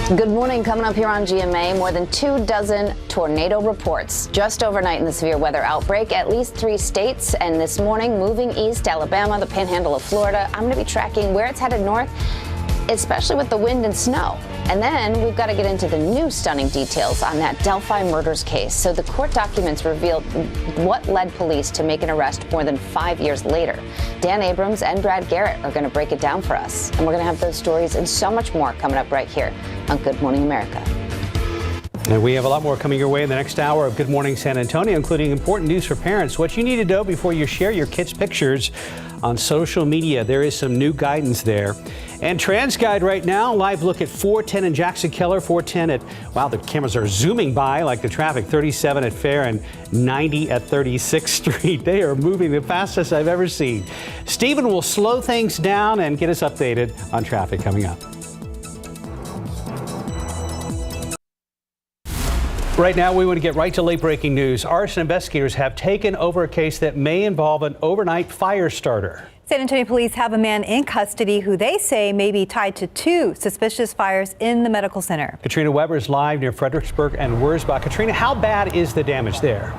Good morning. Coming up here on GMA, more than 24 tornado reports just overnight in the severe weather outbreak. At least 3 states, and this morning moving east, Alabama, the panhandle of Florida. I'm going to be tracking where it's headed north, especially with the wind and snow. And then we've got to get into the new stunning details on that Delphi murders case. So the court documents revealed what led police to make an arrest more than 5 years later. Dan Abrams and Brad Garrett are going to break it down for us. And we're going to have those stories and so much more coming up right here on Good Morning America. And we have a lot more coming your way in the next hour of Good Morning San Antonio, including important news for parents. What you need to know before you share your kids' pictures on social media. There is some new guidance there. And TransGuide right now, live look at 410 in Jackson Keller, 410 at, wow, the cameras are zooming by like the traffic, 37 at Fair and 90 at 36th Street. They are moving the fastest I've ever seen. Stephen will slow things down and get us updated on traffic coming up. Right now, we want to get right to late breaking news. Arson investigators have taken over a case that may involve an overnight fire starter. San Antonio police have a man in custody who they say may be tied to 2 suspicious fires in the medical center. Katrina Weber is live near Fredericksburg and Wurzbach. Katrina, how bad is the damage there?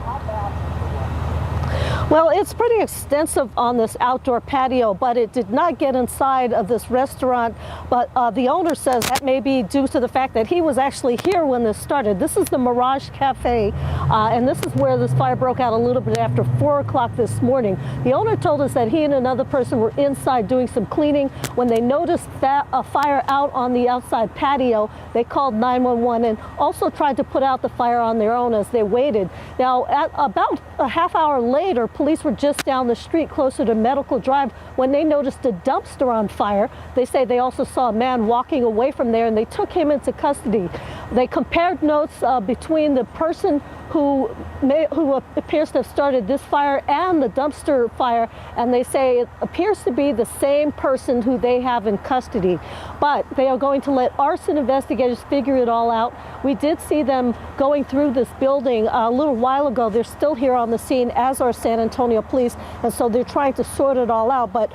Well, it's pretty extensive on this outdoor patio, but it did not get inside of this restaurant. But the owner says that may be due to the fact that he was actually here when this started. This is the Mirage Cafe, and this is where this fire broke out a little bit after 4 o'clock this morning. The owner told us that he and another person were inside doing some cleaning. When they noticed that a fire out on the outside patio, they called 911 and also tried to put out the fire on their own as they waited. Now, at about a half hour later, police were just down the street closer to Medical Drive when they noticed a dumpster on fire. They say they also saw a man walking away from there, and they took him into custody. They compared notes between the person who appears to have started this fire and the dumpster fire, and they say it appears to be the same person who they have in custody. But they are going to let arson investigators figure it all out. We did see them going through this building a little while ago. They're still here on the scene, as are San Antonio police, and so they're trying to sort it all out. But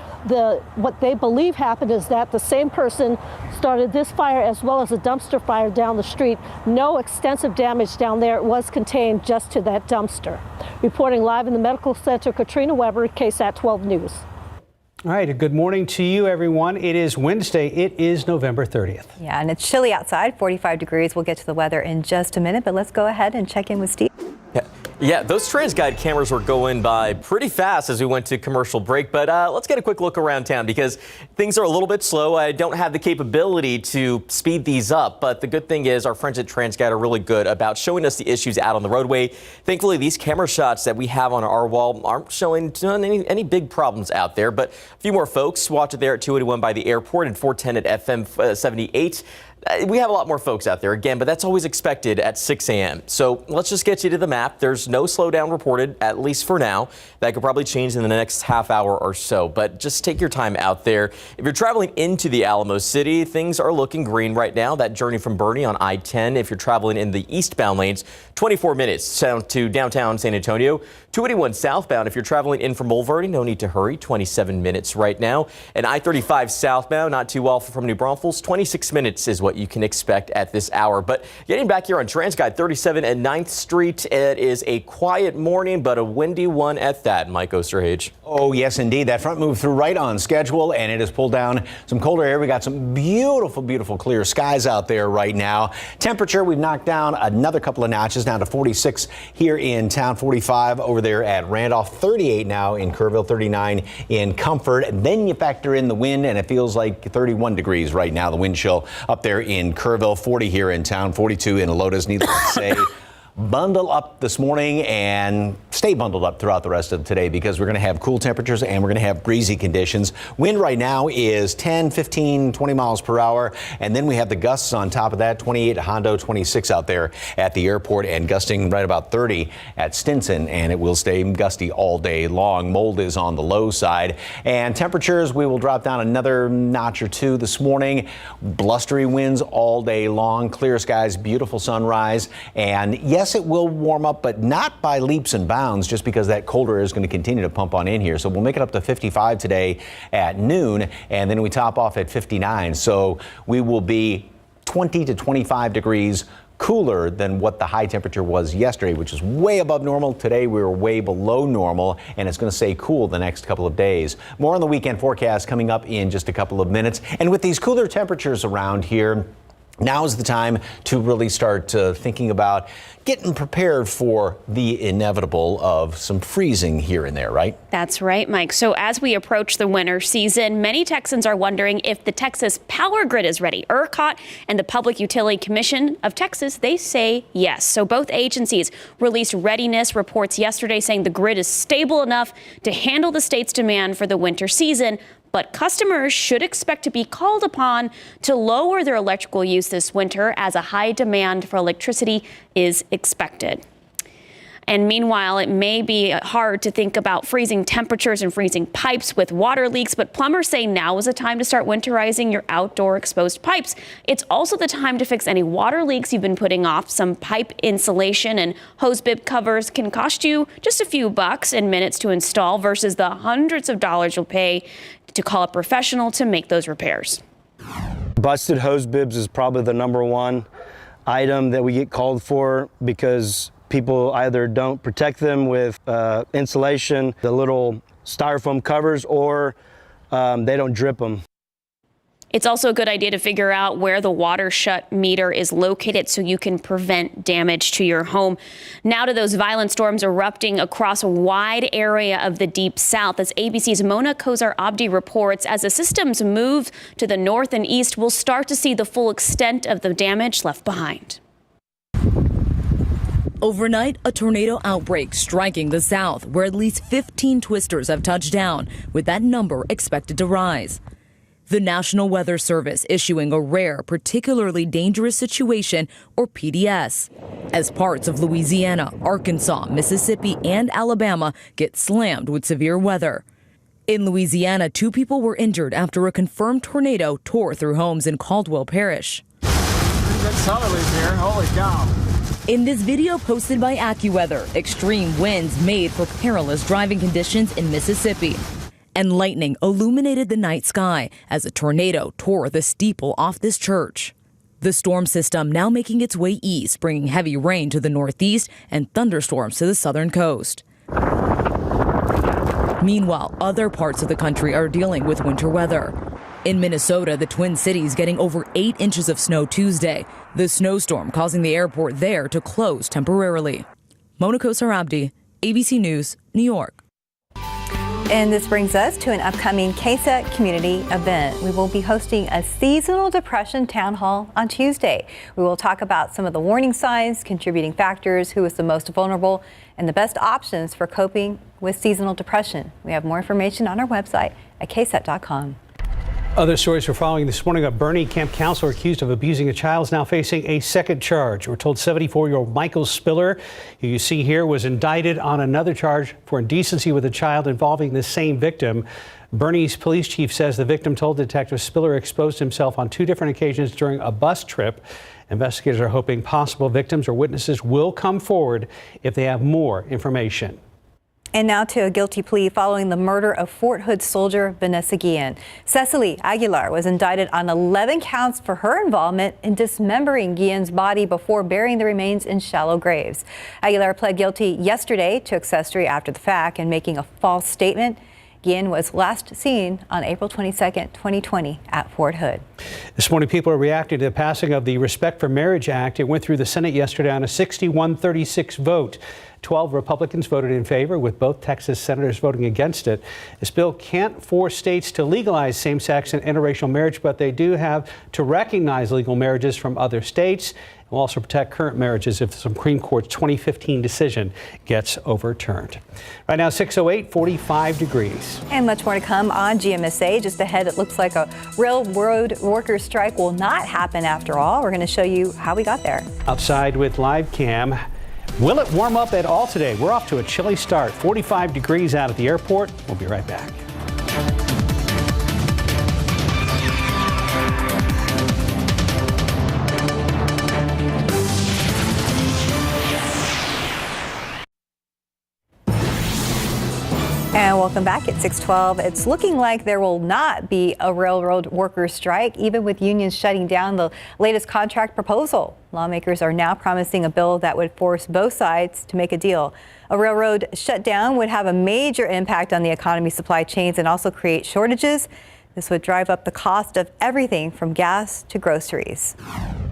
what they believe happened is that the same person started this fire as well as a dumpster fire down the street. No extensive damage down there. It was contained just to that dumpster. Reporting live in the medical center, Katrina Weber, KSAT 12 News. All right, good morning to you, everyone. It is Wednesday. It is November 30th. Yeah, and it's chilly outside, 45 degrees. We'll get to the weather in just a minute, but let's go ahead and check in with Steve. Yeah, those TransGuide cameras were going by pretty fast as we went to commercial break, but let's get a quick look around town because things are a little bit slow. I don't have the capability to speed these up, but the good thing is our friends at TransGuide are really good about showing us the issues out on the roadway. Thankfully, these camera shots that we have on our wall aren't showing any big problems out there, but a few more folks watch it there at 281 by the airport and 410 at FM 78. We have a lot more folks out there again, but that's always expected at 6 a.m. So let's just get you to the map. There's no slowdown reported, at least for now. That could probably change in the next half hour or so, but just take your time out there. If you're traveling into the Alamo City, things are looking green right now. That journey from Bernie on I-10, if you're traveling in the eastbound lanes, 24 minutes down to downtown San Antonio. 281 southbound, if you're traveling in from Mulverde, no need to hurry, 27 minutes right now. And I-35 southbound, not too well from New Braunfels, 26 minutes is what you can expect at this hour. But getting back here on TransGuide 37 and 9th Street, it is a quiet morning, but a windy one at that. Mike Osterhage. Oh, yes, indeed. That front moved through right on schedule, and it has pulled down some colder air. We got some beautiful, beautiful clear skies out there right now. Temperature, we've knocked down another couple of notches, down to 46 here in town, 45 over there at Randolph, 38 now in Kerrville, 39 in Comfort. And then you factor in the wind, and it feels like 31 degrees right now, the wind chill up there in Kerrville, 40 here in town, 42 in Lotus. Needless to say, bundle up this morning and stay bundled up throughout the rest of today because we're going to have cool temperatures and we're going to have breezy conditions. Wind right now is 10, 15, 20 miles per hour. And then we have the gusts on top of that, 28 at Hondo, 26 out there at the airport, and gusting right about 30 at Stinson. And it will stay gusty all day long. Mold is on the low side. And temperatures, we will drop down another notch or two this morning. Blustery winds all day long. Clear skies, beautiful sunrise. And yes, it will warm up, but not by leaps and bounds, just because that colder air is going to continue to pump on in here. So we'll make it up to 55 today at noon, and then we top off at 59. So we will be 20 to 25 degrees cooler than what the high temperature was yesterday, which is way above normal. Today we were way below normal, and it's going to stay cool the next couple of days. More on the weekend forecast coming up in just a couple of minutes. And with these cooler temperatures around here, now is the time to really start thinking about getting prepared for the inevitable of some freezing here and there, right? That's right, Mike. So as we approach the winter season, many Texans are wondering if the Texas power grid is ready. ERCOT and the Public Utility Commission of Texas, they say yes. So both agencies released readiness reports yesterday saying the grid is stable enough to handle the state's demand for the winter season. But customers should expect to be called upon to lower their electrical use this winter as a high demand for electricity is expected. And meanwhile, it may be hard to think about freezing temperatures and freezing pipes with water leaks, but plumbers say now is the time to start winterizing your outdoor exposed pipes. It's also the time to fix any water leaks you've been putting off. Some pipe insulation and hose bib covers can cost you just a few bucks and minutes to install versus the hundreds of dollars you'll pay to call a professional to make those repairs. Busted hose bibs is probably the number one item that we get called for because people either don't protect them with insulation, the little styrofoam covers, or they don't drip them. It's also a good idea to figure out where the water shut meter is located so you can prevent damage to your home. Now to those violent storms erupting across a wide area of the Deep South. As ABC's Mona Kozar-Abdi reports, as the systems move to the north and east, we'll start to see the full extent of the damage left behind. Overnight, a tornado outbreak striking the south, where at least 15 twisters have touched down, with that number expected to rise. The National Weather Service issuing a rare, particularly dangerous situation, or PDS, as parts of Louisiana, Arkansas, Mississippi, and Alabama get slammed with severe weather. In Louisiana, 2 people were injured after a confirmed tornado tore through homes in Caldwell Parish. Good southerlies here, holy cow. In this video posted by AccuWeather, extreme winds made for perilous driving conditions in Mississippi. And lightning illuminated the night sky as a tornado tore the steeple off this church. The storm system now making its way east, bringing heavy rain to the northeast and thunderstorms to the southern coast. Meanwhile, other parts of the country are dealing with winter weather. In Minnesota, the Twin Cities getting over 8 inches of snow Tuesday, the snowstorm causing the airport there to close temporarily. Mona Kozar-Abdi, ABC News, New York. And this brings us to an upcoming KSAT community event. We will be hosting a seasonal depression town hall on Tuesday. We will talk about some of the warning signs, contributing factors, who is the most vulnerable, and the best options for coping with seasonal depression. We have more information on our website at ksat.com. Other stories we're following this morning: a Bernie camp counselor accused of abusing a child is now facing a second charge. We're told 74-year-old Michael Spiller, who you see here, was indicted on another charge for indecency with a child involving the same victim. Bernie's police chief says the victim told detectives Spiller exposed himself on 2 different occasions during a bus trip. Investigators are hoping possible victims or witnesses will come forward if they have more information. And now to a guilty plea following the murder of Fort Hood soldier Vanessa Guillen. Cecily Aguilar was indicted on 11 counts for her involvement in dismembering Guillen's body before burying the remains in shallow graves. Aguilar pled guilty yesterday to accessory after the fact and making a false statement. Guillen was last seen on April 22, 2020 at Fort Hood. This morning, people are reacting to the passing of the Respect for Marriage Act. It went through the Senate yesterday on a 61-36 vote. 12 Republicans voted in favor, with both Texas senators voting against it. This bill can't force states to legalize same-sex and interracial marriage, but they do have to recognize legal marriages from other states. It will also protect current marriages if the Supreme Court's 2015 decision gets overturned. Right now, 6:08, 45 degrees. And much more to come on GMSA. Just ahead, it looks like a railroad workers' strike will not happen after all. We're going to show you how we got there. Outside with live cam. Will it warm up at all today? We're off to a chilly start. 45 degrees out at the airport. We'll be right back. And welcome back at 6:12. It's looking like there will not be a railroad workers' strike, even with unions shutting down the latest contract proposal. Lawmakers are now promising a bill that would force both sides to make a deal. A railroad shutdown would have a major impact on the economy's supply chains and also create shortages. This would drive up the cost of everything from gas to groceries.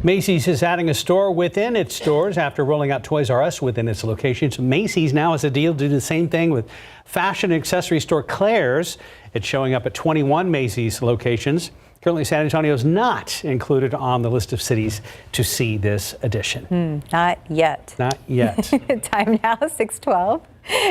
Macy's is adding a store within its stores after rolling out Toys R Us within its locations. Macy's now has a deal to do the same thing with fashion and accessory store Claire's. It's showing up at 21 Macy's locations. Currently, San Antonio is not included on the list of cities to see this addition. Not yet. Not yet. Time now, 6:12.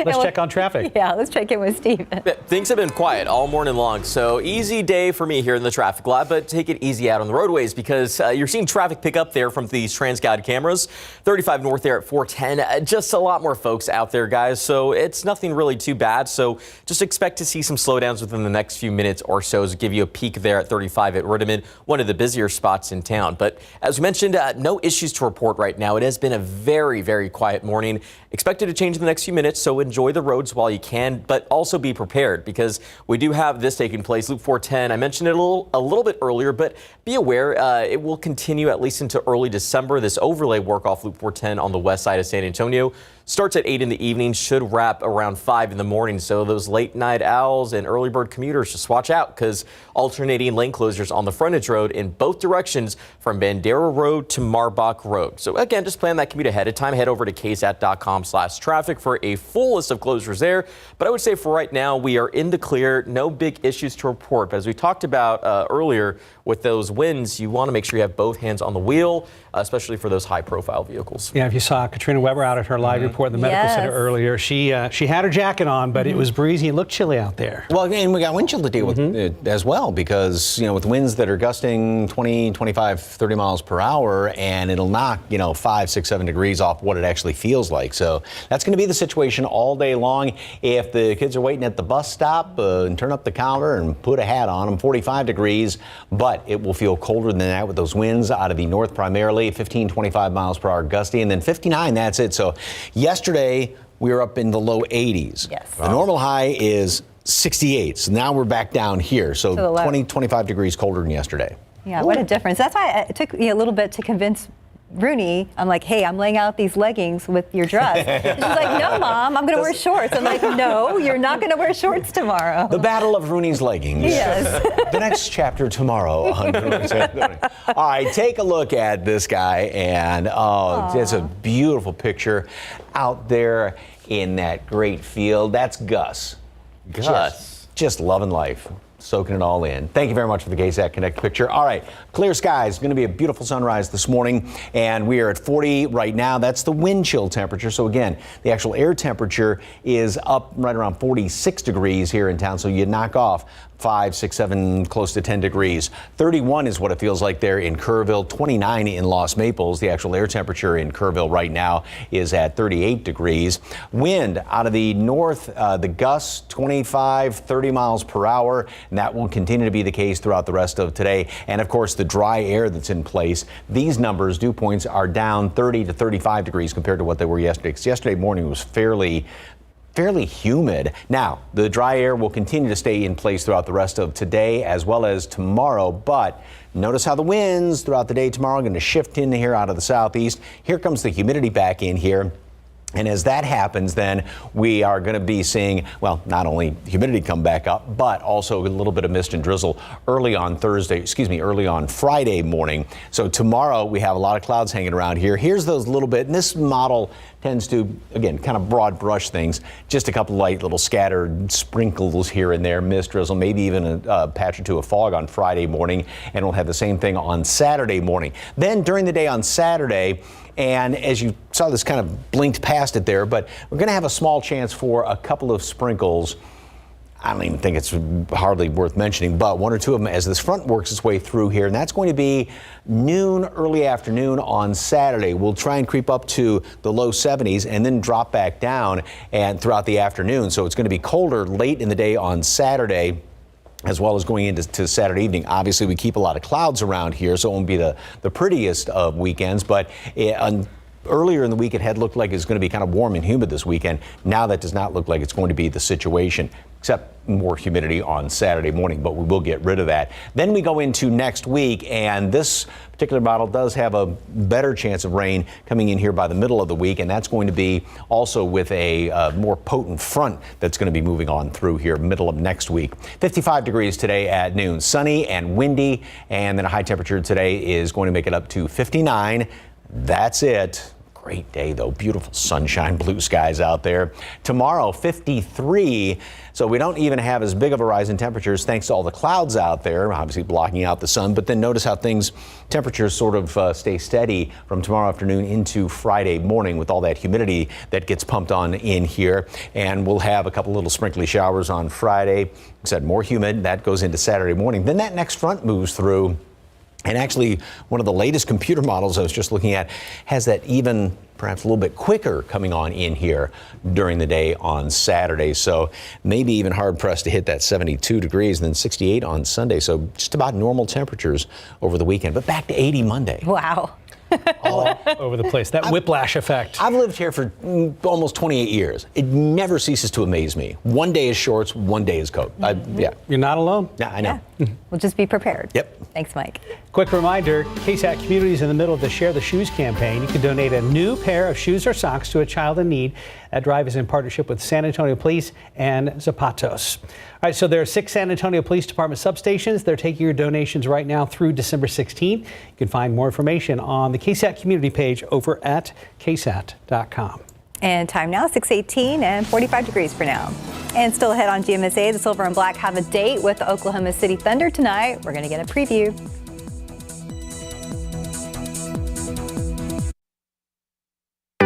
Let's check on traffic. Yeah, let's check in with Steven. Things have been quiet all morning long, so easy day for me here in the traffic lab, but take it easy out on the roadways because you're seeing traffic pick up there from these TransGuide cameras. 35 north there at 410. Just a lot more folks out there, guys, so it's nothing really too bad. So just expect to see some slowdowns within the next few minutes or so. To give you a peek there at 35 at Rittiman, one of the busier spots in town. But as we mentioned, no issues to report right now. It has been a very, very quiet morning. Expected to change in the next few minutes, so enjoy the roads while you can, but also be prepared because we do have this taking place. Loop 410, I mentioned it a little bit earlier, but be aware it will continue at least into early December. This overlay work off Loop 410 on the west side of San Antonio starts at 8 in the evening, should wrap around 5 in the morning. So those late night owls and early bird commuters, just watch out because alternating lane closures on the frontage road in both directions from Bandera Road to Marbach Road. So again, just plan that commute ahead of time. Head over to ksat.com/traffic for a full list of closures there. But I would say for right now, we are in the clear. No big issues to report. But as we talked about earlier with those winds, you want to make sure you have both hands on the wheel, especially for those high profile vehicles. Yeah, if you saw Katrina Weber out at her live report in the medical center earlier, she had her jacket on, but it was breezy and looked chilly out there. Well, and we got wind chill to deal with as well because, with winds that are gusting 20, 25, 30 miles per hour, and it'll knock, 5, 6, 7 degrees off what it actually feels like. So that's going to be the situation all day long. If the kids are waiting at the bus stop, and turn up the counter and put a hat on them, 45 degrees, but it will feel colder than that with those winds out of the north primarily, 15, 25 miles per hour gusty, and then 59, that's it. So yesterday, we were up in the low 80s. Yes. The normal high is 68. So now we're back down here. So 20, 25 degrees colder than yesterday. Yeah, what a difference. That's why it took me a little bit to convince Rooney. I'm like, hey, I'm laying out these leggings with your dress. She's like, no, Mom, I'm going to wear shorts. I'm like, no, you're not going to wear shorts tomorrow. The battle of Rooney's leggings. Yes. The next chapter tomorrow. On All right, take a look at this guy. And it's a beautiful picture out there in that great field. That's Gus. Just loving life. Soaking it all in. Thank you very much for the KSAT Connect picture. All right, clear skies. Going to be a beautiful sunrise this morning, and we are at 40 right now. That's the wind chill temperature. So again, the actual air temperature is up right around 46 degrees here in town. So you knock off 5, 6, 7, close to 10 degrees. 31 is what it feels like there in Kerrville, 29 in Los Maples. The actual air temperature in Kerrville right now is at 38 degrees. Wind out of the north, the gusts 25, 30 miles per hour, and that will continue to be the case throughout the rest of today. And of course, the dry air that's in place, these numbers, dew points, are down 30 to 35 degrees compared to what they were yesterday. Because yesterday morning was fairly humid. Now, the dry air will continue to stay in place throughout the rest of today as well as tomorrow, but notice how the winds throughout the day tomorrow are going to shift in here out of the southeast. Here comes the humidity back in here. And as that happens, then we are going to be seeing, well, not only humidity come back up, but also a little bit of mist and drizzle early on Friday morning. So tomorrow we have a lot of clouds hanging around here. Here's those little bit, and this model tends to, again, kind of broad brush things, just a couple light little scattered sprinkles here and there, mist, drizzle, maybe even a patch or two of fog on Friday morning, and we'll have the same thing on Saturday morning. Then during the day on Saturday, and as you saw, this kind of blinked past it there, but we're going to have a small chance for a couple of sprinkles. I don't even think it's hardly worth mentioning, but one or two of them as this front works its way through here, and that's going to be noon, early afternoon on Saturday. We'll try and creep up to the low 70s and then drop back down and throughout the afternoon. So it's going to be colder late in the day on Saturday, as well as going into Saturday evening. Obviously, we keep a lot of clouds around here, so it won't be the prettiest of weekends, but Earlier in the week, it had looked like it's going to be kind of warm and humid this weekend. Now that does not look like it's going to be the situation, except more humidity on Saturday morning, but we will get rid of that. Then we go into next week, and this particular model does have a better chance of rain coming in here by the middle of the week, and that's going to be also with a more potent front that's going to be moving on through here middle of next week. 55 degrees today at noon, sunny and windy, and then a high temperature today is going to make it up to 59. That's it. Great day, though. Beautiful sunshine, blue skies out there. Tomorrow, 53. So we don't even have as big of a rise in temperatures thanks to all the clouds out there, obviously blocking out the sun. But then notice how temperatures sort of stay steady from tomorrow afternoon into Friday morning with all that humidity that gets pumped on in here. And we'll have a couple little sprinkly showers on Friday. Like I said, more humid. That goes into Saturday morning. Then that next front moves through. And actually, one of the latest computer models I was just looking at has that even perhaps a little bit quicker coming on in here during the day on Saturday. So maybe even hard pressed to hit that 72 degrees and then 68 on Sunday. So just about normal temperatures over the weekend, but back to 80 Monday. Wow. All over the place. That whiplash effect. I've lived here for almost 28 years. It never ceases to amaze me. One day is shorts, one day is coat. Yeah. You're not alone. Yeah, I know. Yeah. We'll just be prepared. Yep. Thanks, Mike. Quick reminder, KSAT Community is in the middle of the Share the Shoes campaign. You can donate a new pair of shoes or socks to a child in need. That drive is in partnership with San Antonio Police and Zapatos. All right, so there are 6 San Antonio Police Department substations. They're taking your donations right now through December 16th. You can find more information on the KSAT community page over at ksat.com. And time now, 6:18 and 45 degrees for now. And still ahead on GMSA, the Silver and Black have a date with the Oklahoma City Thunder tonight. We're going to get a preview.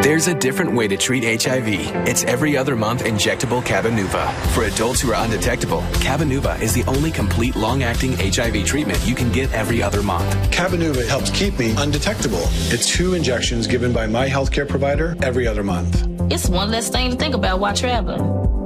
There's a different way to treat HIV. It's every other month injectable Cabenuva. For adults who are undetectable, Cabenuva is the only complete long-acting HIV treatment you can get every other month. Cabenuva helps keep me undetectable. It's 2 injections given by my healthcare provider every other month. It's one less thing to think about while traveling.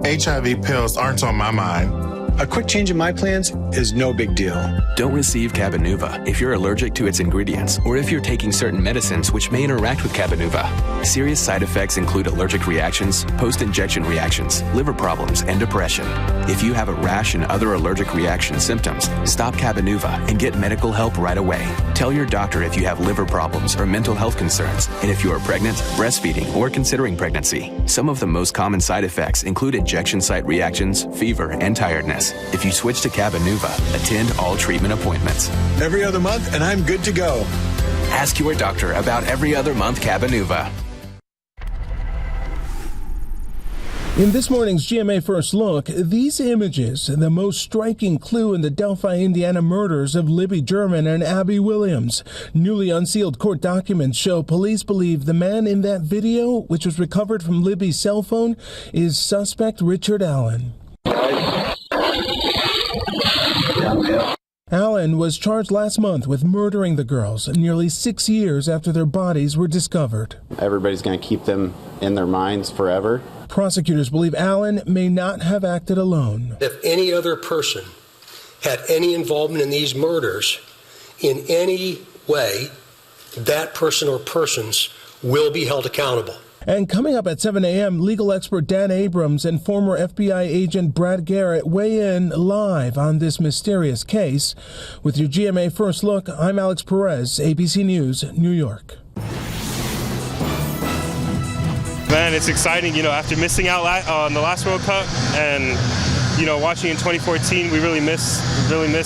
HIV pills aren't on my mind. A quick change in my plans is no big deal. Don't receive Cabenuva if you're allergic to its ingredients or if you're taking certain medicines which may interact with Cabenuva. Serious side effects include allergic reactions, post-injection reactions, liver problems, and depression. If you have a rash and other allergic reaction symptoms, stop Cabenuva and get medical help right away. Tell your doctor if you have liver problems or mental health concerns, and if you are pregnant, breastfeeding, or considering pregnancy. Some of the most common side effects include injection site reactions, fever, and tiredness. If you switch to Cabenuva, attend all treatment appointments. Every other month, and I'm good to go. Ask your doctor about every other month Cabenuva. In this morning's GMA First Look, these images, the most striking clue in the Delphi, Indiana murders of Libby German and Abby Williams. Newly unsealed court documents show police believe the man in that video, which was recovered from Libby's cell phone, is suspect Richard Allen. Allen was charged last month with murdering the girls nearly 6 years after their bodies were discovered. Everybody's going to keep them in their minds forever. Prosecutors believe Allen may not have acted alone. If any other person had any involvement in these murders in any way, that person or persons will be held accountable. And coming up at 7 a.m., legal expert Dan Abrams and former FBI agent Brad Garrett weigh in live on this mysterious case. With your GMA First Look, I'm Alex Perez, ABC News, New York. Man, it's exciting, after missing out on the last World Cup and, watching in 2014, we really miss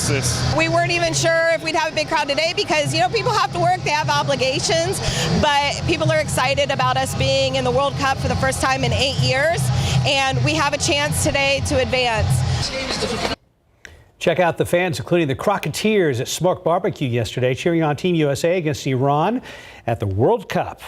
this. We weren't even sure if we'd have a big crowd today because, people have to work, they have obligations, but people are excited about us being in the World Cup for the first time in 8 years, and we have a chance today to advance. Check out the fans, including the Crocketeers at Smoked Barbecue yesterday, cheering on Team USA against Iran at the World Cup.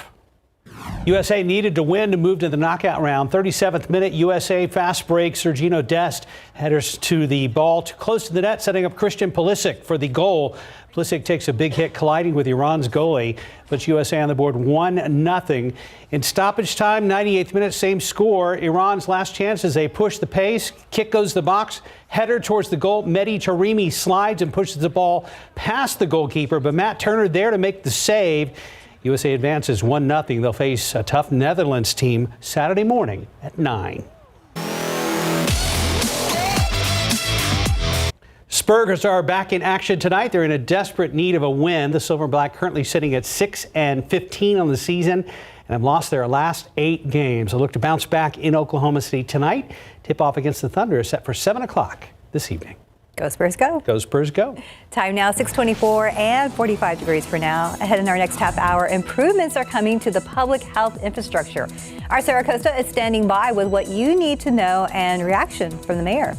USA needed to win to move to the knockout round. 37th minute, USA fast break. Sergino Dest headers to the ball too close to the net, setting up Christian Pulisic for the goal. Pulisic takes a big hit, colliding with Iran's goalie, puts USA on the board 1-0. In stoppage time, 98th minute, same score. Iran's last chance as they push the pace. Kick goes to the box, header towards the goal. Mehdi Taremi slides and pushes the ball past the goalkeeper, but Matt Turner there to make the save. USA advances 1-0. They'll face a tough Netherlands team Saturday morning at 9. Spurs are back in action tonight. They're in a desperate need of a win. The Silver and Black currently sitting at 6-15 on the season and have lost their last 8 games. A look to bounce back in Oklahoma City tonight. Tip-off against the Thunder is set for 7 o'clock this evening. Go Spurs, go. Go Spurs, go. Time now 6:24 and 45 degrees for now. Ahead in our next half hour, improvements are coming to the public health infrastructure. Our Sarah Costa is standing by with what you need to know and reaction from the mayor.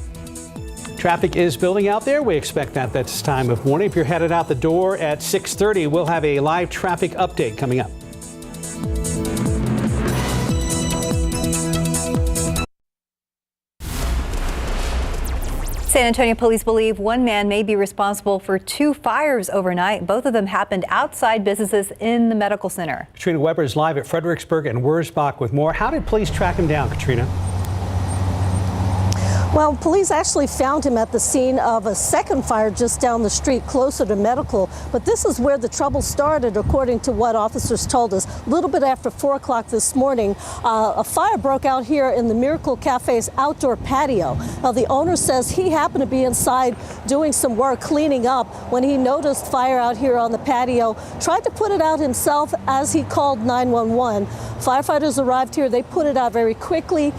Traffic is building out there. We expect that this time of morning. If you're headed out the door at 6:30, we'll have a live traffic update coming up. San Antonio police believe one man may be responsible for 2 fires overnight. Both of them happened outside businesses in the medical center. Katrina Weber is live at Fredericksburg and Wurzbach with more. How did police track him down, Katrina? Well, police actually found him at the scene of a second fire just down the street closer to medical. But this is where the trouble started, according to what officers told us. A little bit after 4 o'clock this morning, a fire broke out here in the Miracle Cafe's outdoor patio. Now, the owner says he happened to be inside doing some work cleaning up when he noticed fire out here on the patio, tried to put it out himself as he called 911. Firefighters arrived here. They put it out very quickly.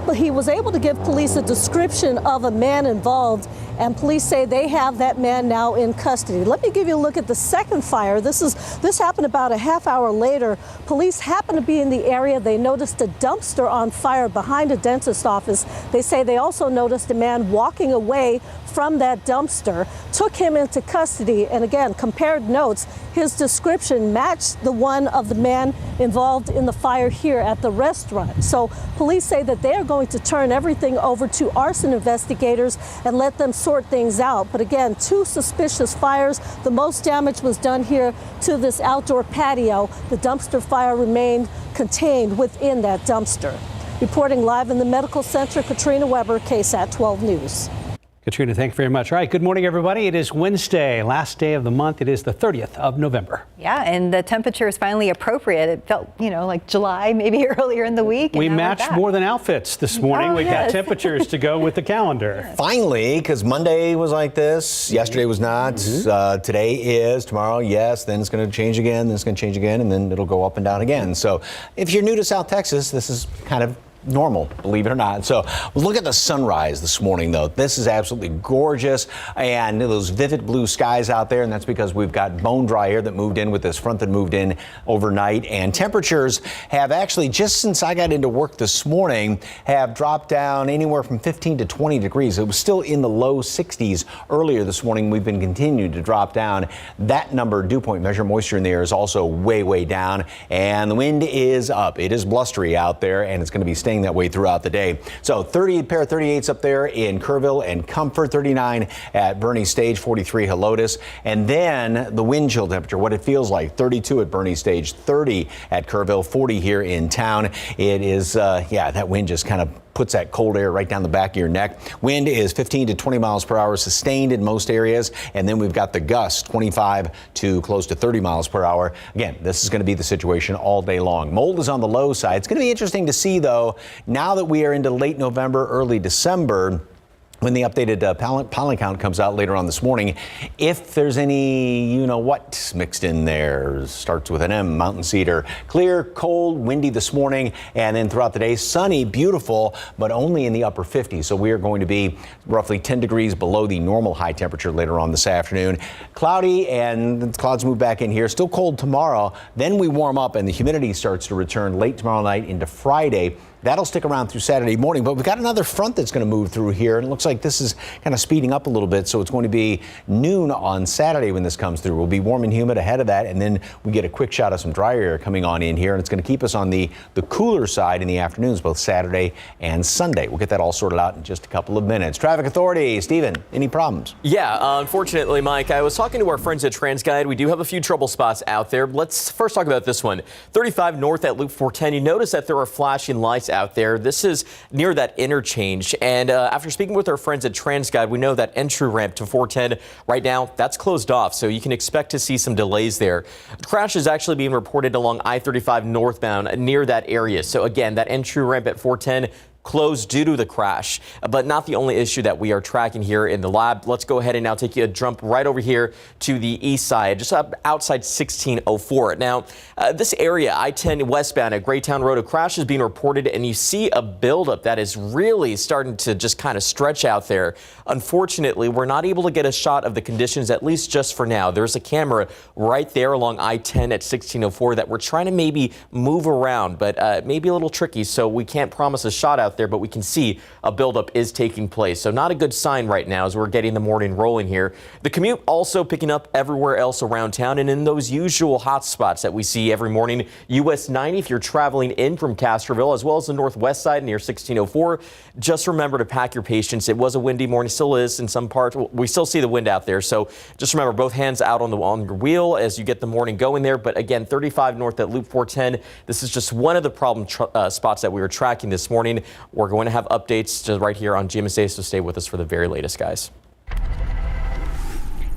But he was able to give police a description of a man involved, and police say they have that man now in custody. Let me give you a look at the second fire. This happened about a half hour later. Police happened to be in the area. They noticed a dumpster on fire behind a dentist's office. They say they also noticed a man walking away from that dumpster, took him into custody, and again, compared notes. His description matched the one of the man involved in the fire here at the restaurant. So police say that they are going to turn everything over to arson investigators and let them sort things out. But again, 2 suspicious fires. The most damage was done here to this outdoor patio. The dumpster fire remained contained within that dumpster. Reporting live in the medical center, Katrina Weber, KSAT 12 News. Katrina, thank you very much. All right, good morning, everybody. It is Wednesday, last day of the month. It is the 30th of November. Yeah, and the temperature is finally appropriate. It felt, like July, maybe earlier in the week. We matched more than outfits this morning. We've got temperatures to go with the calendar. Finally, because Monday was like this, yesterday was not, today is, tomorrow, yes, then it's going to change again, then it's going to change again, and then it'll go up and down again. So if you're new to South Texas, this is kind of normal, believe it or not. So look at the sunrise this morning, though. This is absolutely gorgeous, and those vivid blue skies out there, and that's because we've got bone dry air that moved in with this front that moved in overnight, and temperatures have actually, just since I got into work this morning, have dropped down anywhere from 15 to 20 degrees. It was still in the low 60s earlier this morning. We've been continuing to drop down. That number, dew point measure moisture in the air, is also way, way down, and the wind is up. It is blustery out there, and it's going to be staying that way throughout the day. So 30 pair of 38s up there in Kerrville and Comfort, 39 at Bernie Stage, 43 Helotes, and then the wind chill temperature, what it feels like, 32 at Bernie Stage, 30 at Kerrville, 40 here in town. It is, that wind just kind of puts that cold air right down the back of your neck. Wind is 15 to 20 miles per hour, sustained in most areas. And then we've got the gusts, 25 to close to 30 miles per hour. Again, this is going to be the situation all day long. Mold is on the low side. It's going to be interesting to see, though, now that we are into late November, early December, when the updated pollen count comes out later on this morning, if there's any, what mixed in there. Starts with an M, mountain cedar. Clear, cold, windy this morning, and then throughout the day, sunny, beautiful, but only in the upper 50s. So we are going to be roughly 10 degrees below the normal high temperature later on this afternoon. Cloudy, and the clouds move back in here. Still cold tomorrow. Then we warm up, and the humidity starts to return late tomorrow night into Friday. That'll stick around through Saturday morning, but we've got another front that's going to move through here, and it looks like this is kind of speeding up a little bit, so it's going to be noon on Saturday when this comes through. We'll be warm and humid ahead of that, and then we get a quick shot of some drier air coming on in here, and it's going to keep us on the cooler side in the afternoons, both Saturday and Sunday. We'll get that all sorted out in just a couple of minutes. Traffic Authority, Stephen, any problems? Yeah, unfortunately, Mike, I was talking to our friends at TransGuide. We do have a few trouble spots out there. Let's first talk about this one. 35 north at Loop 410. You notice that there are flashing lights out there. This is near that interchange. And after speaking with our friends at TransGuide, we know that entry ramp to 410 right now, that's closed off. So you can expect to see some delays there. The crash is actually being reported along I-35 northbound near that area. So again, that entry ramp at 410 closed due to the crash, but not the only issue that we are tracking here in the lab. Let's go ahead and now take you a jump right over here to the east side, just up outside 1604. Now, this area, I-10 westbound at Greytown Road, a crash is being reported, and you see a buildup that is really starting to just kind of stretch out there. Unfortunately, we're not able to get a shot of the conditions, at least just for now. There's a camera right there along I-10 at 1604 that we're trying to maybe move around, but maybe a little tricky, so we can't promise a shot out there, but we can see a buildup is taking place. So not a good sign right now as we're getting the morning rolling here. The commute also picking up everywhere else around town and in those usual hot spots that we see every morning. US 90 if you're traveling in from Castroville, as well as the northwest side near 1604. Just remember to pack your patience. It was a windy morning, still is in some parts. We still see the wind out there. So just remember, both hands out on your wheel as you get the morning going there. But again, 35 north at Loop 410. This is just one of the problem spots that we were tracking this morning. We're going to have updates just right here on GMSA, so stay with us for the very latest, guys.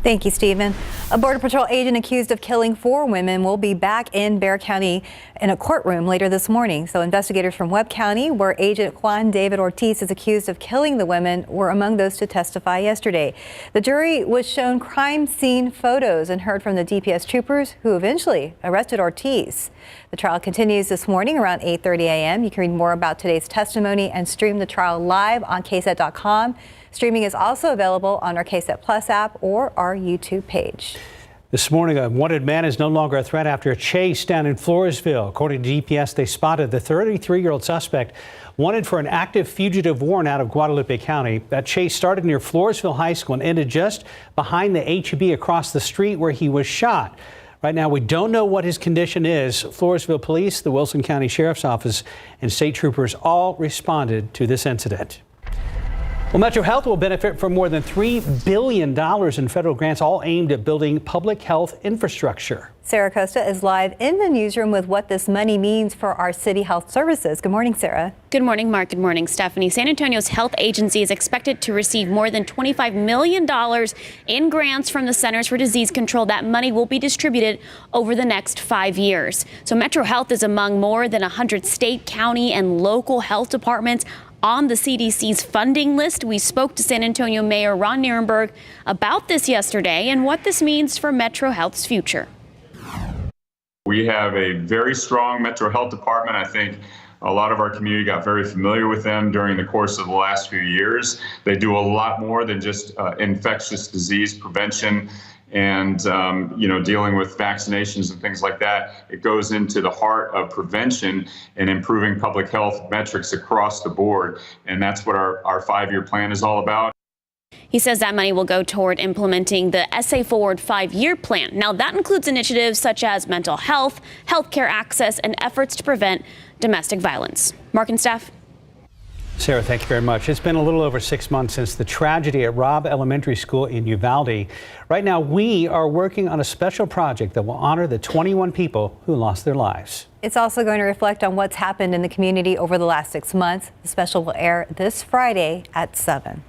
Thank you, Stephen. A Border Patrol agent accused of killing 4 women will be back in Bexar County in a courtroom later this morning. So investigators from Webb County, where Agent Juan David Ortiz is accused of killing the women, were among those to testify yesterday. The jury was shown crime scene photos and heard from the DPS troopers who eventually arrested Ortiz. The trial continues this morning around 8:30 a.m. You can read more about today's testimony and stream the trial live on KSAT.com. Streaming is also available on our KSAT Plus app or our YouTube page. This morning, a wanted man is no longer a threat after a chase down in Floresville. According to GPS, they spotted the 33-year-old suspect wanted for an active fugitive warrant out of Guadalupe County. That chase started near Floresville High School and ended just behind the H-E-B across the street where he was shot. Right now, we don't know what his condition is. Floresville Police, the Wilson County Sheriff's Office, and state troopers all responded to this incident. Well, Metro Health will benefit from more than $3 billion in federal grants, all aimed at building public health infrastructure. Sarah Costa is live in the newsroom with what this money means for our city health services. Good morning, Sarah. Good morning, Mark. Good morning, Stephanie. San Antonio's health agency is expected to receive more than $25 million in grants from the Centers for Disease Control. That money will be distributed over the next 5 years. So Metro Health is among more than 100 state, county, and local health departments on the CDC's funding list. We spoke to San Antonio Mayor Ron Nirenberg about this yesterday and what this means for Metro Health's future. We have a very strong Metro Health Department. I think a lot of our community got very familiar with them during the course of the last few years. They do a lot more than just infectious disease prevention and dealing with vaccinations and things like that. It goes into the heart of prevention and improving public health metrics across the board. And that's what our 5-year plan is all about. He says that money will go toward implementing the SA Forward 5-year plan. Now, that includes initiatives such as mental health, healthcare access, and efforts to prevent domestic violence. Mark and Steph. Sarah, thank you very much. It's been a little over 6 months since the tragedy at Robb Elementary School in Uvalde. Right now, we are working on a special project that will honor the 21 people who lost their lives. It's also going to reflect on what's happened in the community over the last 6 months. The special will air this Friday at 7.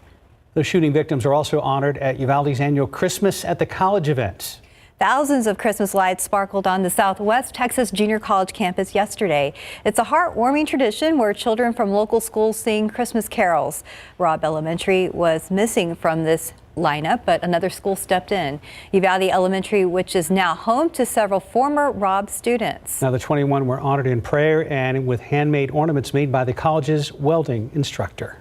The shooting victims are also honored at Uvalde's annual Christmas at the College event. Thousands of Christmas lights sparkled on the Southwest Texas Junior College campus yesterday. It's a heartwarming tradition where children from local schools sing Christmas carols. Robb Elementary was missing from this lineup, but another school stepped in. Uvalde Elementary, which is now home to several former Robb students. Now, the 21 were honored in prayer and with handmade ornaments made by the college's welding instructor.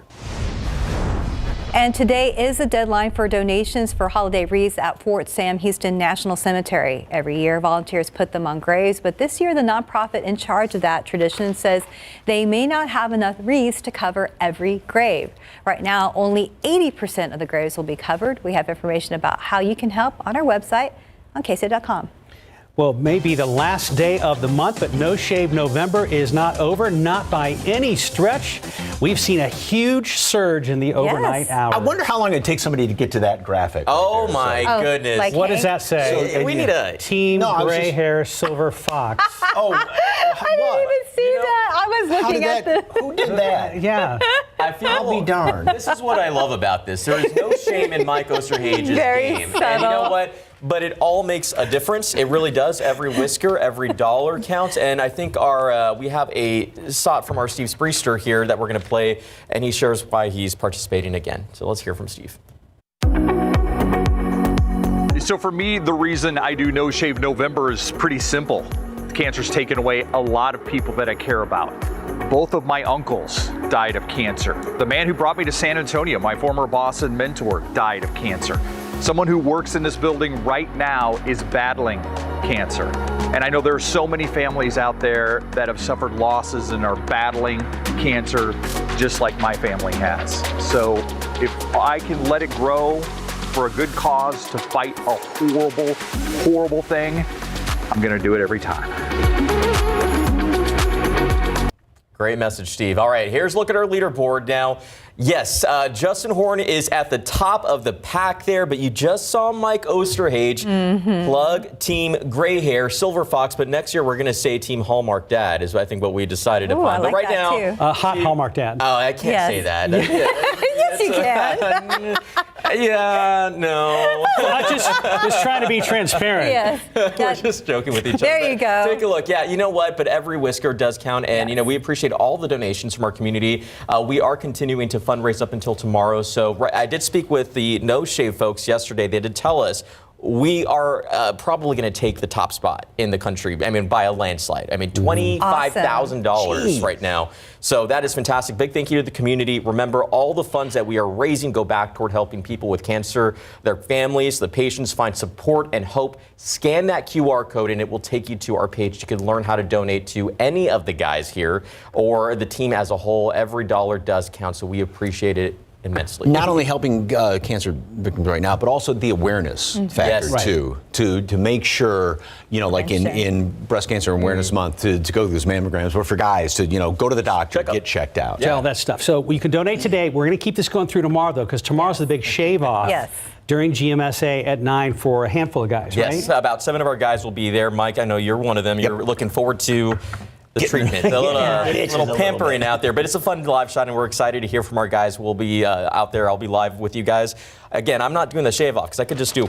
And today is the deadline for donations for holiday wreaths at Fort Sam Houston National Cemetery. Every year, volunteers put them on graves, but this year the nonprofit in charge of that tradition says they may not have enough wreaths to cover every grave. Right now, only 80% of the graves will be covered. We have information about how you can help on our website on KSAT.com. Well, maybe the last day of the month, but No Shave November is not over, not by any stretch. We've seen a huge surge in the overnight hours. I wonder how long it takes somebody to get to that graphic. Oh, my goodness. Like what does that say? So, we need a Team Gray Hair Silver Fox. I didn't even see that. I was looking at the. Who did that? Yeah. I'll be darned. This is what I love about this. There is no shame in Mike Osterhage's game. Subtle. And you know what? But it all makes a difference. It really does. Every whisker, every dollar counts. And I think we have a shot from our Steve Spriester here that we're going to play, and he shares why he's participating again. So let's hear from Steve. So for me, the reason I do No Shave November is pretty simple. Cancer's taken away a lot of people that I care about. Both of my uncles died of cancer. The man who brought me to San Antonio, my former boss and mentor, died of cancer. Someone who works in this building right now is battling cancer. And I know there are so many families out there that have suffered losses and are battling cancer just like my family has. So if I can let it grow for a good cause to fight a horrible, horrible thing, I'm going to do it every time. Great message, Steve. All right, here's a look at our leaderboard now. Yes, Justin Horn is at the top of the pack there, but you just saw Mike Osterhage plug Team Gray Hair, Silver Fox, but next year we're going to say Team Hallmark Dad is I think what we decided upon. I like but right that now, hot Hallmark Dad. Oh, I can't say that. Yes, you can. Yeah, no. I'm just trying to be transparent. Yes. We're just joking with each other. There you go. Take a look. Yeah, you know what? But every whisker does count. And, you know, we appreciate all the donations from our community. We are continuing to fundraise up until tomorrow. So I did speak with the No Shave folks yesterday. They did tell us we are probably going to take the top spot in the country. I mean, by a landslide. I mean, $25,000 right now. So that is fantastic. Big thank you to the community. Remember, all the funds that we are raising go back toward helping people with cancer, their families, the patients find support and hope. Scan that QR code and it will take you to our page. You can learn how to donate to any of the guys here or the team as a whole. Every dollar does count, so we appreciate it immensely. Not only helping cancer victims right now, but also the awareness factor too, to make sure, you know, like in Breast Cancer Awareness Month, to go through those mammograms, but for guys to, you know, go to the doctor, get checked out. All that stuff. So you can donate today. We're going to keep this going through tomorrow, though, because tomorrow's the big shave off. Yes. During GMSA at 9 for a handful of guys, right? Yes, about 7 of our guys will be there. Mike, I know you're one of them. You're looking forward to the treatment, the little pampering out there. But it's a fun live shot, and we're excited to hear from our guys. We'll be out there. I'll be live with you guys. Again, I'm not doing the shave off because I could just do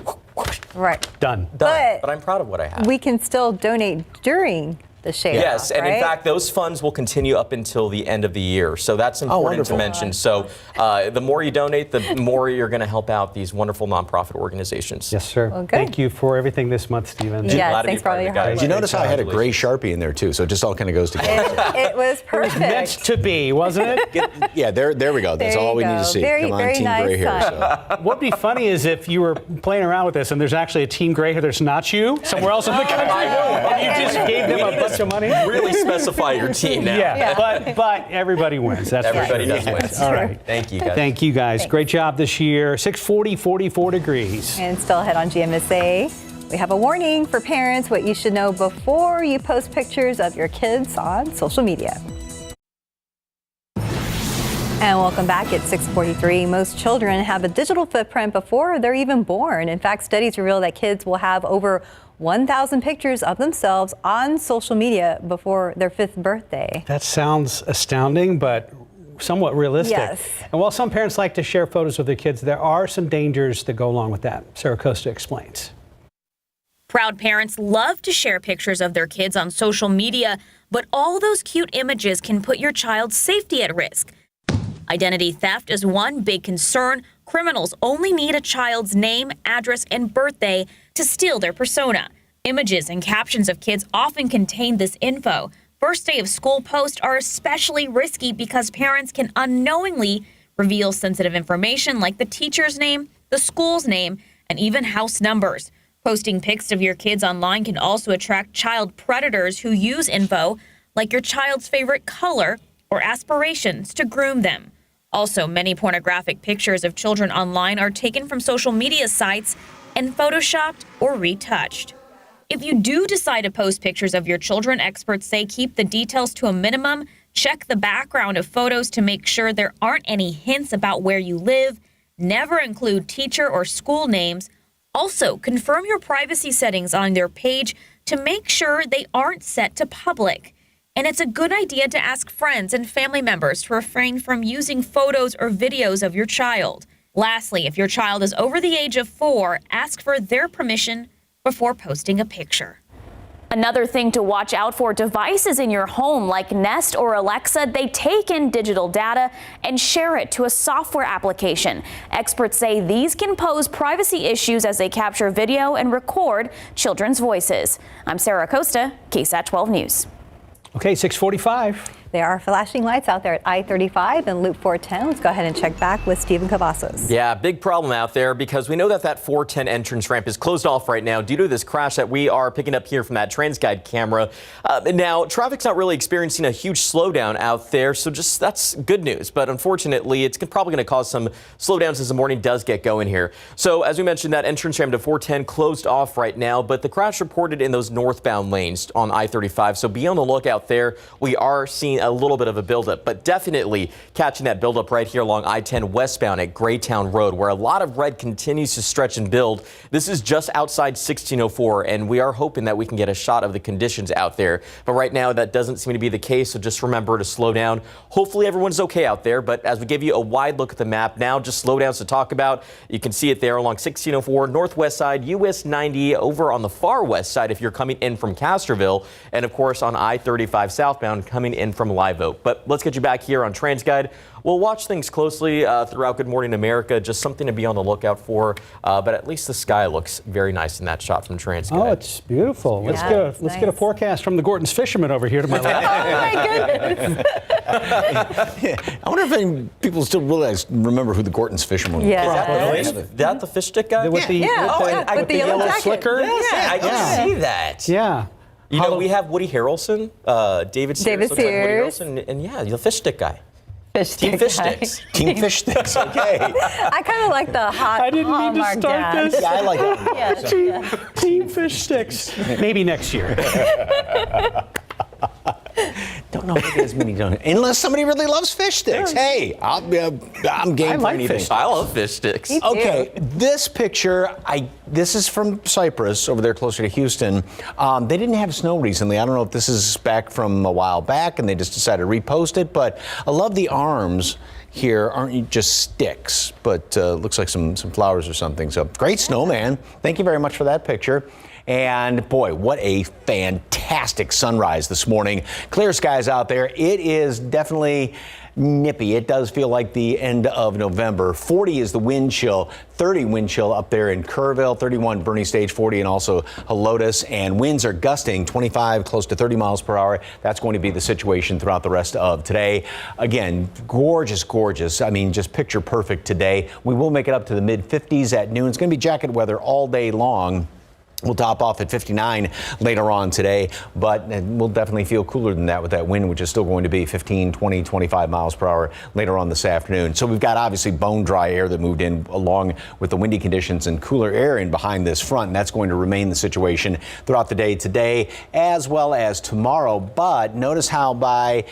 done. But I'm proud of what I have. We can still donate during the shave Yes, off, and in fact, those funds will continue up until the end of the year. So that's important to mention. So the more you donate, the more you're going to help out these wonderful nonprofit organizations. Yes, sir. Okay. Thank you for everything this month, Stephen. Yes, thanks for all your help. Did you notice how I had a gray Sharpie in there too? So it just all kind of goes together. It was perfect. It was meant to be, wasn't it? Yeah, there we go. That's all we need to see. Very, Come on, very Team nice Gray Hair. So. What'd be funny is if you were playing around with this and there's actually a Team Gray Hair that's not you, somewhere else in the country, and you just gave them a bunch of money. Really specify your team now. Yeah. But everybody wins. That's everybody for sure. does win. All right. Thank you, guys. Thank you, guys. Thanks. Great job this year. 640, 44 degrees. And still ahead on GMSA, we have a warning for parents, what you should know before you post pictures of your kids on social media. And welcome back at 6:43. Most children have a digital footprint before they're even born. In fact, studies reveal that kids will have over 1,000 pictures of themselves on social media before their 5th birthday. That sounds astounding, but somewhat realistic. Yes. And while some parents like to share photos of their kids, there are some dangers that go along with that. Sarah Costa explains. Proud parents love to share pictures of their kids on social media, but all those cute images can put your child's safety at risk. Identity theft is one big concern. Criminals only need a child's name, address, and birthday to steal their persona. Images and captions of kids often contain this info. First day of school posts are especially risky because parents can unknowingly reveal sensitive information like the teacher's name, the school's name, and even house numbers. Posting pics of your kids online can also attract child predators who use info like your child's favorite color or aspirations to groom them. Also, many pornographic pictures of children online are taken from social media sites and photoshopped or retouched. If you do decide to post pictures of your children, experts say keep the details to a minimum. Check the background of photos to make sure there aren't any hints about where you live. Never include teacher or school names. Also, confirm your privacy settings on their page to make sure they aren't set to public. And it's a good idea to ask friends and family members to refrain from using photos or videos of your child. Lastly, if your child is over the age of 4, ask for their permission before posting a picture. Another thing to watch out for, devices in your home like Nest or Alexa, they take in digital data and share it to a software application. Experts say these can pose privacy issues as they capture video and record children's voices. I'm Sarah Acosta, KSAT 12 News. Okay, 6:45. There are flashing lights out there at I-35 and Loop 410. Let's go ahead and check back with Stephen Cavazos. Yeah, big problem out there because we know that 410 entrance ramp is closed off right now due to this crash that we are picking up here from that TransGuide camera. Now, traffic's not really experiencing a huge slowdown out there, so that's good news. But unfortunately, it's probably going to cause some slowdowns as the morning does get going here. So as we mentioned, that entrance ramp to 410 closed off right now, but the crash reported in those northbound lanes on I-35. So be on the lookout there. We are seeing a little bit of a buildup, but definitely catching that buildup right here along I-10 westbound at Graytown Road, where a lot of red continues to stretch and build. This is just outside 1604, and we are hoping that we can get a shot of the conditions out there. But right now, that doesn't seem to be the case, so just remember to slow down. Hopefully everyone's okay out there, but as we give you a wide look at the map now, just slowdowns to talk about. You can see it there along 1604 northwest side, US 90 over on the far west side if you're coming in from Castroville, and of course on I-35 southbound coming in from Live Oak. But let's get you back here on TransGuide. We'll watch things closely throughout Good Morning America, just something to be on the lookout for. But at least the sky looks very nice in that shot from TransGuide. Oh, it's beautiful. Let's get a forecast from the Gorton's fisherman over here to my left. Oh, my goodness. I wonder if people still remember who the Gorton's fisherman was. Yeah. Is that the fish stick guy? With the yellow jacket. slicker? Yes, I can see that. Yeah. You know, we have Woody Harrelson, David Sears, looks like Woody Harrelson, and yeah, the fish stick guy. Team Fish Sticks. Team Fish Sticks, okay. I kind of like the hot I didn't mean to Hallmark start dad. this. Yeah, I like that. Team Fish Sticks. Maybe next year. Don't know if there's many don't. Unless somebody really loves fish sticks. Hey, I'm game for anything. I love fish sticks. Okay, this picture, this is from Cypress over there closer to Houston. They didn't have snow recently. I don't know if this is back from a while back and they just decided to repost it, but I love the arms here aren't just sticks, but looks like some flowers or something. So great snowman. Thank you very much for that picture. And boy, what a fantastic sunrise this morning. Clear skies out there. It is definitely nippy. It does feel like the end of November. 40 is the wind chill, 30 wind chill up there in Kerrville, 31 Bernie Stage, 40 and also Helotes, and winds are gusting 25, close to 30 miles per hour. That's going to be the situation throughout the rest of today. Again, gorgeous, gorgeous. I mean, just picture perfect today. We will make it up to the mid 50s at noon. It's going to be jacket weather all day long. We'll top off at 59 later on today, but we'll definitely feel cooler than that with that wind, which is still going to be 15, 20, 25 miles per hour later on this afternoon. So we've got obviously bone dry air that moved in along with the windy conditions and cooler air in behind this front, and that's going to remain the situation throughout the day today as well as tomorrow. But notice how by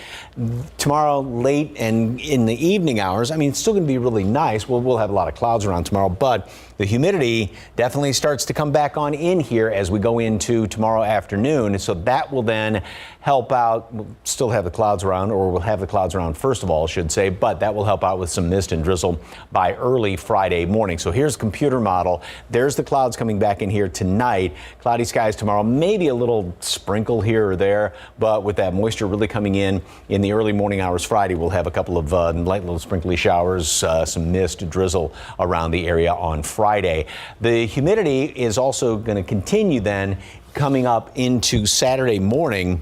tomorrow late and in the evening hours, I mean, it's still going to be really nice. We'll have a lot of clouds around tomorrow, but the humidity definitely starts to come back on in here as we go into tomorrow afternoon. So that will then help out. We'll still have the clouds around, or we'll have the clouds around first of all, I should say, but that will help out with some mist and drizzle by early Friday morning. So here's the computer model. There's the clouds coming back in here tonight. Cloudy skies tomorrow, maybe a little sprinkle here or there, but with that moisture really coming in the early morning hours Friday, we'll have a couple of light little sprinkly showers, some mist, drizzle around the area on Friday. The humidity is also going to continue then coming up into Saturday morning.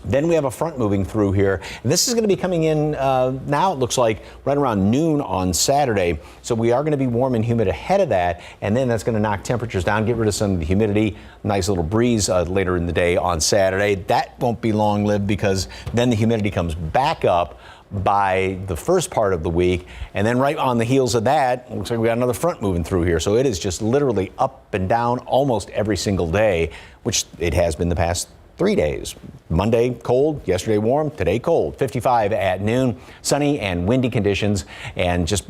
Then we have a front moving through here, and this is going to be coming in now, it looks like right around noon on Saturday. So we are going to be warm and humid ahead of that, and then that's going to knock temperatures down, get rid of some of the humidity, nice little breeze later in the day on Saturday. That won't be long-lived because then the humidity comes back up by the first part of the week. And then right on the heels of that, looks like we got another front moving through here. So it is just literally up and down almost every single day, which it has been the past 3 days. Monday cold, yesterday warm, today cold. 55 at noon, sunny and windy conditions, and just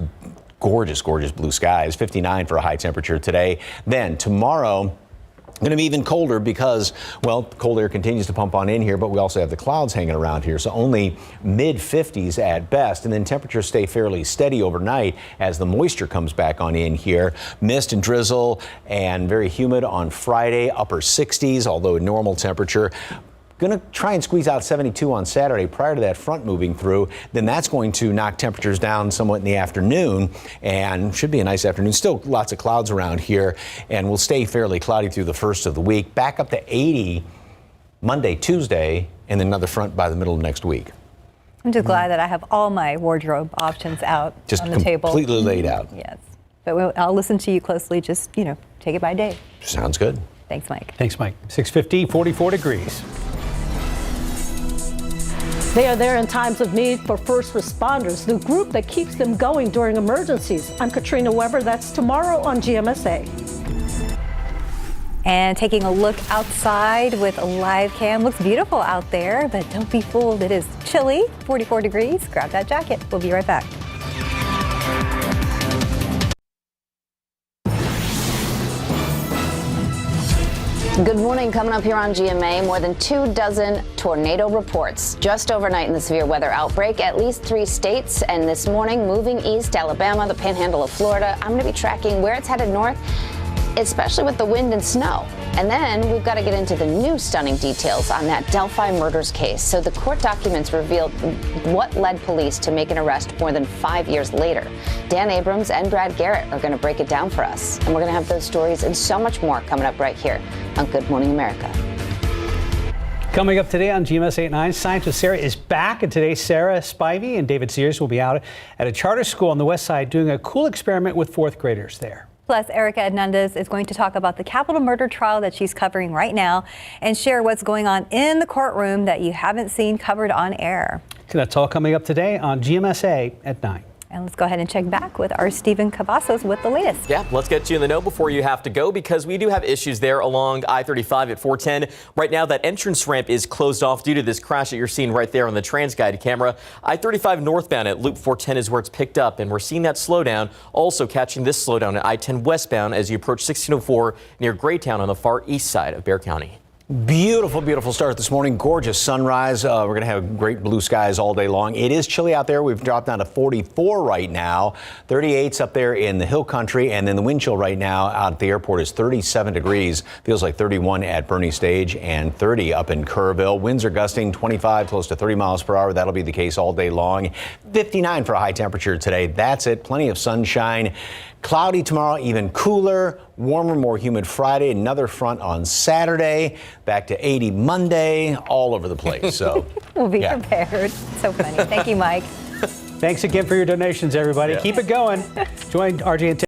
gorgeous, gorgeous blue skies. 59 for a high temperature today. Then tomorrow, going to be even colder because, well, cold air continues to pump on in here, but we also have the clouds hanging around here. So only mid 50s at best. And then temperatures stay fairly steady overnight as the moisture comes back on in here. Mist and drizzle and very humid on Friday, upper 60s, although a normal temperature. Going to try and squeeze out 72 on Saturday prior to that front moving through. Then that's going to knock temperatures down somewhat in the afternoon, and should be a nice afternoon. Still lots of clouds around here, and will stay fairly cloudy through the first of the week. Back up to 80 Monday, Tuesday, and then another front by the middle of next week. I'm just glad that I have all my wardrobe options out just on the table. Just completely laid out. Yes. But I'll listen to you closely. Just, take it by day. Sounds good. Thanks, Mike. Thanks, Mike. 6:50, 44 degrees. They are there in times of need for first responders, the group that keeps them going during emergencies. I'm Katrina Weber. That's tomorrow on GMSA. And taking a look outside with a live cam. Looks beautiful out there, but don't be fooled. It is chilly, 44 degrees. Grab that jacket. We'll be right back. Good morning. Coming up here on GMA, more than 24 tornado reports just overnight in the severe weather outbreak. At least 3 states, and this morning moving east, Alabama, the panhandle of Florida. I'm going to be tracking where it's headed north, especially with the wind and snow. And then we've got to get into the new stunning details on that Delphi murders case. So the court documents revealed what led police to make an arrest more than 5 years later. Dan Abrams and Brad Garrett are going to break it down for us. And we're going to have those stories and so much more coming up right here on Good Morning America. Coming up today on GMS 8 9, Science with Sarah is back, and today Sarah Spivey and David Sears will be out at a charter school on the west side doing a cool experiment with 4th graders there. Plus, Erica Hernandez is going to talk about the capital murder trial that she's covering right now and share what's going on in the courtroom that you haven't seen covered on air. So that's all coming up today on GMSA at 9. And let's go ahead and check back with our Stephen Cavazos with the latest. Yeah, let's get you in the know before you have to go, because we do have issues there along I-35 at 410. Right now, that entrance ramp is closed off due to this crash that you're seeing right there on the TransGuide camera. I-35 northbound at Loop 410 is where it's picked up, and we're seeing that slowdown. Also catching this slowdown at I-10 westbound as you approach 1604 near Graytown on the far east side of Bexar County. Beautiful, beautiful start this morning. Gorgeous sunrise. We're going to have great blue skies all day long. It is chilly out there. We've dropped down to 44 right now. 38's up there in the hill country. And then the wind chill right now out at the airport is 37 degrees. Feels like 31 at Bernie Stage and 30 up in Kerrville. Winds are gusting 25, close to 30 miles per hour. That'll be the case all day long. 59 for a high temperature today. That's it. Plenty of sunshine. Cloudy tomorrow, even cooler, warmer, more humid Friday. Another front on Saturday. Back to 80 Monday. All over the place. So we'll be prepared. So funny. Thank you, Mike. Thanks again for your donations, everybody. Yeah. Keep it going. Join RJ and Tim.